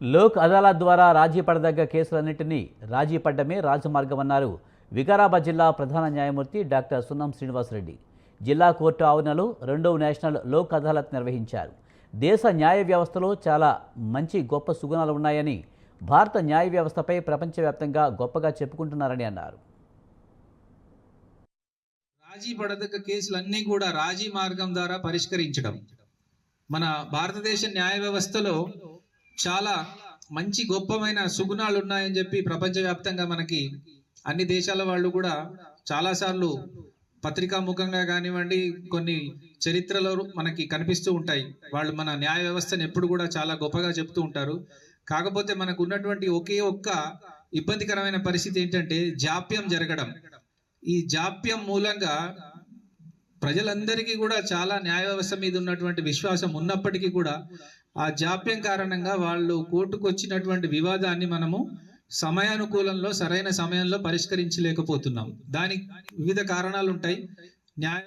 లోక్ అదాలత్ ద్వారా రాజీ పడదగ్గ కేసులన్నింటినీ రాజీ పడ్డమే రాజమార్గమన్నారు వికారాబాద్ జిల్లా ప్రధాన న్యాయమూర్తి డాక్టర్ సున్నం శ్రీనివాసరెడ్డి. జిల్లా కోర్టు ఆవరణలో 2వ నేషనల్ లోక్ అదాలత్ నిర్వహించారు. దేశ న్యాయ వ్యవస్థలో చాలా మంచి గొప్ప సుగుణాలు ఉన్నాయని, భారత న్యాయ వ్యవస్థపై ప్రపంచవ్యాప్తంగా గొప్పగా చెప్పుకుంటున్నారని అన్నారు. రాజీ పడదగ్గ కేసులన్నీ కూడా రాజీ మార్గం ద్వారా పరిష్కరించడం. మన భారతదేశ న్యాయ వ్యవస్థలో చాలా మంచి గొప్పమైన సుగుణాలు ఉన్నాయని చెప్పి ప్రపంచవ్యాప్తంగా మనకి అన్ని దేశాల వాళ్ళు కూడా చాలాసార్లు పత్రికా ముఖంగా కానివ్వండి, కొన్ని చరిత్రలో మనకి కనిపిస్తూ ఉంటాయి. వాళ్ళు మన న్యాయ వ్యవస్థను ఎప్పుడు కూడా చాలా గొప్పగా చెప్తూ ఉంటారు. కాకపోతే మనకు ఉన్నటువంటి ఒకే ఒక్క ఇబ్బందికరమైన పరిస్థితి ఏంటంటే జాప్యం జరగడం. ఈ జాప్యం మూలంగా ప్రజలందరికీ కూడా చాలా న్యాయ వ్యవస్థ మీద ఉన్నటువంటి విశ్వాసం ఉన్నప్పటికీ కూడా ఆ జాప్యం కారణంగా వాళ్ళు కోర్టుకు వచ్చినటువంటి వివాదాన్ని మనము సమయానుకూలంలో సరైన సమయంలో పరిష్కరించలేకపోతున్నాం. దానికి వివిధ కారణాలు ఉంటాయి. న్యాయ